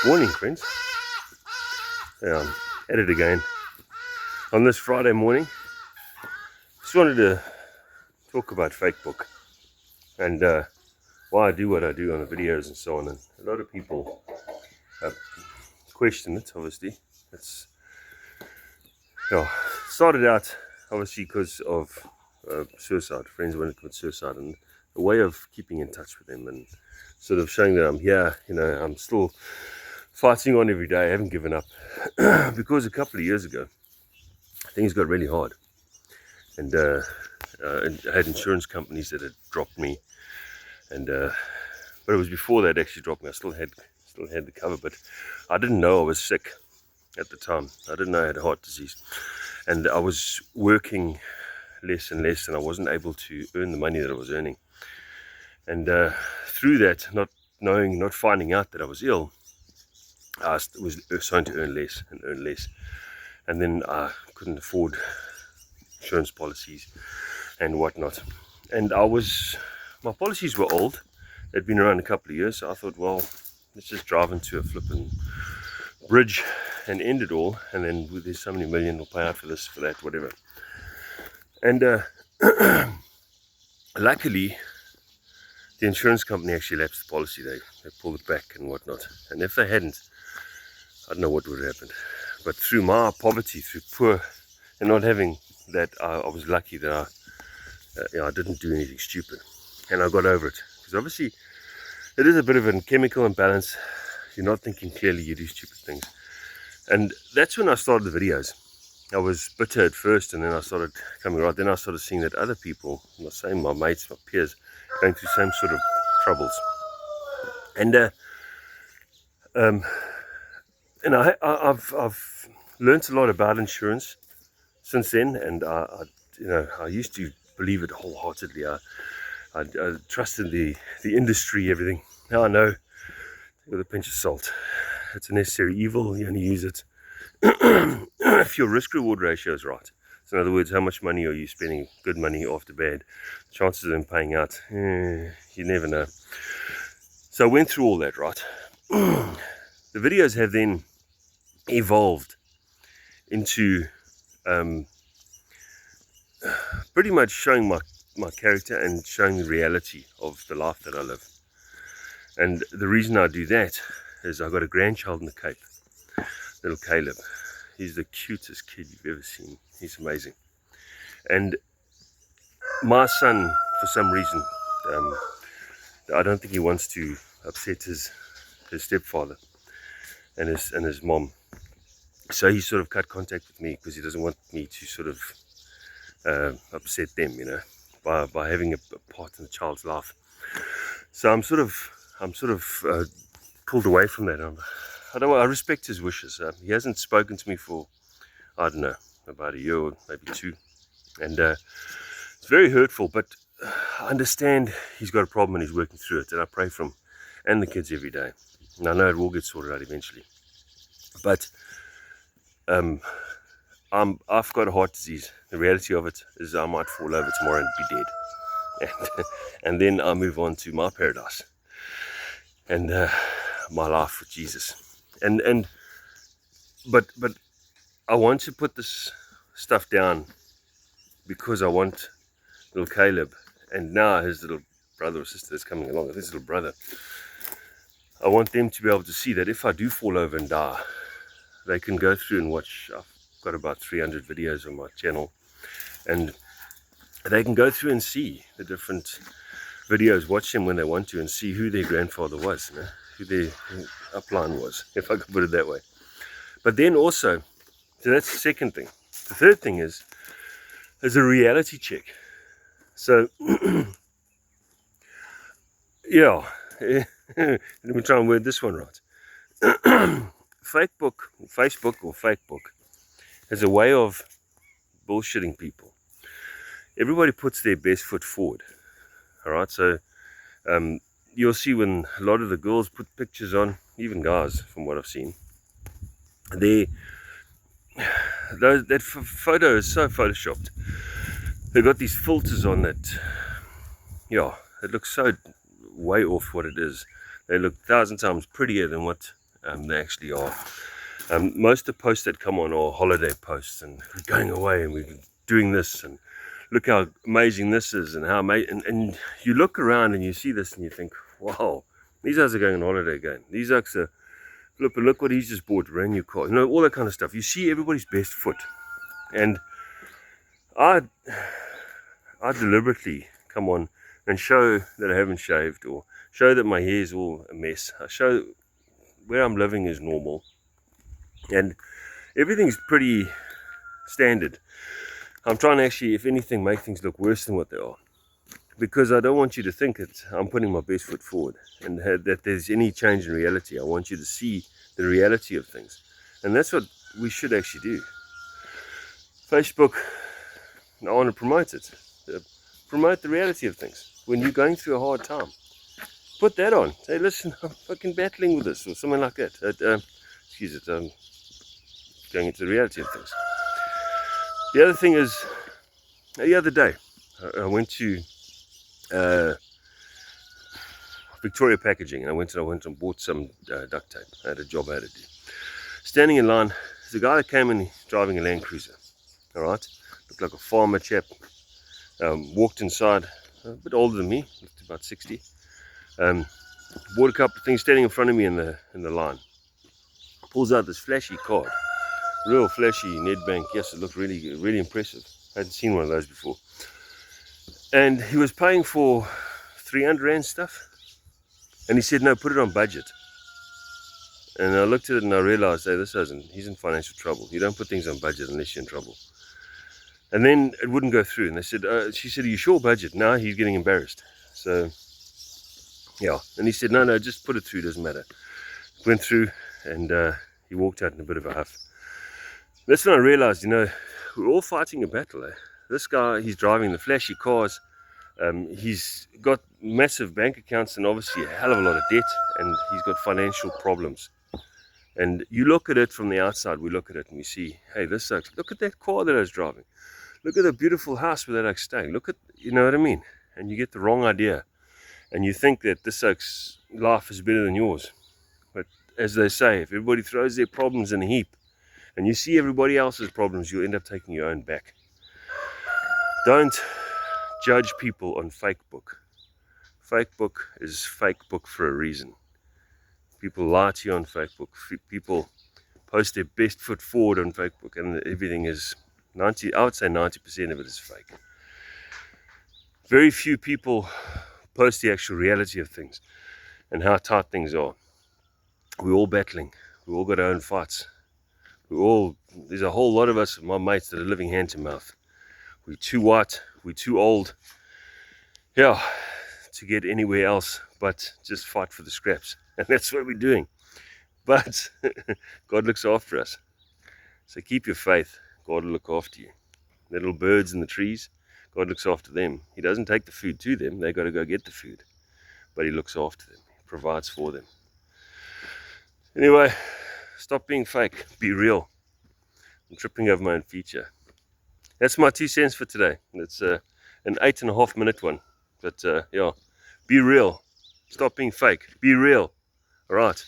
Morning, friends. At it again on this Friday morning. Just wanted to talk about Fakebook and why I do what I do on the videos and so on. And a lot of people question it. Obviously, it's started out obviously because of suicide. Friends wanted to commit suicide, and a way of keeping in touch with them and sort of showing that I'm here. I'm still fighting on every day. I haven't given up because a couple of years ago things got really hard, and I had insurance companies that had dropped me, and but it was before they'd actually dropped me. I still had the cover, but I didn't know I was sick at the time. I didn't know I had heart disease, and I was working less and less, and I wasn't able to earn the money that I was earning. And through that, not finding out that I was ill, I was starting to earn less and earn less, and then I couldn't afford insurance policies and whatnot. And my policies were old. They'd been around a couple of years, so I thought, well, let's just drive into a flipping bridge and end it all, and then there's so many million will pay out for this, for that, whatever. And luckily, the insurance company actually lapsed the policy. They pulled it back and whatnot. And if they hadn't, I don't know what would have happened. But through my poverty, through poor, and not having that, I was lucky that I didn't do anything stupid, and I got over it. Because obviously, it is a bit of a chemical imbalance. You're not thinking clearly, you do stupid things. And that's when I started the videos. I was bitter at first, and then I started coming right. Then I started seeing that other people, my mates, my peers, going through the same sort of troubles. And I've learned a lot about insurance since then, and I used to believe it wholeheartedly. I trusted the industry, everything. Now I know, with a pinch of salt, it's a necessary evil. You only use it if your risk-reward ratio is right. So in other words, how much money are you spending, good money after bad? Chances of them paying out, you never know. So I went through all that, right? The videos have then evolved into pretty much showing my character and showing the reality of the life that I live. And the reason I do that is I've got a grandchild in the Cape, little Caleb. He's the cutest kid you've ever seen. He's amazing. And my son, for some reason, I don't think he wants to upset his stepfather and his mom. So he sort of cut contact with me because he doesn't want me to sort of upset them, by having a part in the child's life. So I'm sort of pulled away from that. I respect his wishes. He hasn't spoken to me for, I don't know, about a year or maybe two, and it's very hurtful. But I understand he's got a problem and he's working through it, and I pray for him and the kids every day. And I know it will get sorted out eventually. But I've got a heart disease. The reality of it is I might fall over tomorrow and be dead, and then I move on to my paradise and my life with Jesus. But I want to put this stuff down because I want little Caleb, and now his little brother or sister that's coming along, his little brother. I want them to be able to see that if I do fall over and die, they can go through and watch. I've got about 300 videos on my channel, and they can go through and see the different videos, watch them when they want to, and see who their grandfather was, who their upline was, if I could put it that way. But then also, so that's the second thing. The third thing is a reality check. So, yeah, let me try and word this one right. Facebook or Fakebook has a way of bullshitting people. Everybody puts their best foot forward. All right, so you'll see when a lot of the girls put pictures on, even guys, from what I've seen, that photo is so photoshopped. They've got these filters on that. Yeah, it looks so way off what it is. They look 1,000 times prettier than what they actually are. Most of the posts that come on are holiday posts, and we're going away and we're doing this, and look how amazing this is, and how amazing. And you look around and you see this and you think, wow, these guys are going on holiday again. These guys are, look what he's just bought, a brand new car, you know, all that kind of stuff. You see everybody's best foot. And I deliberately come on and show that I haven't shaved, or show that my hair is all a mess. I show where I'm living is normal, and everything's pretty standard. I'm trying to actually, if anything, make things look worse than what they are, because I don't want you to think that I'm putting my best foot forward and that there's any change in reality. I want you to see the reality of things, and that's what we should actually do. Facebook, I want to promote it. Promote the reality of things. When you're going through a hard time, put that on. Say, listen, I'm fucking battling with this, or something like that. Excuse it, going into the reality of things. The other thing is, the other day, I went to Victoria Packaging, and I went and bought some duct tape. I had a job I had to do. Standing in line, there's a guy that came in driving a Land Cruiser. All right, looked like a farmer chap. Walked inside, a bit older than me, looked about 60. Bought a couple of things, standing in front of me in the line. Pulls out this flashy card, real flashy Nedbank. Yes, it looked really, really impressive. I hadn't seen one of those before. And he was paying for 300 Rand stuff, and he said, no, put it on budget. And I looked at it and I realized, hey, he's in financial trouble. You don't put things on budget unless you're in trouble. And then it wouldn't go through. And they said, she said, are you sure budget? Now he's getting embarrassed. So, yeah. And he said, no, just put it through, doesn't matter. Went through, and he walked out in a bit of a huff. That's when I realized, you know, we're all fighting a battle. Eh? This guy, he's driving the flashy cars. He's got massive bank accounts and obviously a hell of a lot of debt, and he's got financial problems. And you look at it from the outside, we look at it and we see, hey, this sucks. Look at that car that I was driving. Look at the beautiful house where they're staying. Look at, you know what I mean? And you get the wrong idea. And you think that this life is better than yours. But as they say, if everybody throws their problems in a heap and you see everybody else's problems, you'll end up taking your own back. Don't judge people on Facebook. Facebook is Facebook for a reason. People lie to you on Facebook. People post their best foot forward on Facebook, and everything is I would say 90% of it is fake. Very few people post the actual reality of things and how tight things are. We're all battling. We all got our own fights. There's a whole lot of us, my mates, that are living hand to mouth. We're too white, we're too old, to get anywhere else but just fight for the scraps. And that's what we're doing. But God looks after us. So keep your faith. God will look after you. The little birds in the trees, God looks after them. He doesn't take the food to them. They've got to go get the food. But he looks after them. He provides for them. Anyway, stop being fake. Be real. I'm tripping over my own feature. That's my 2 cents for today. It's an 8.5 minute one. But be real. Stop being fake. Be real. All right.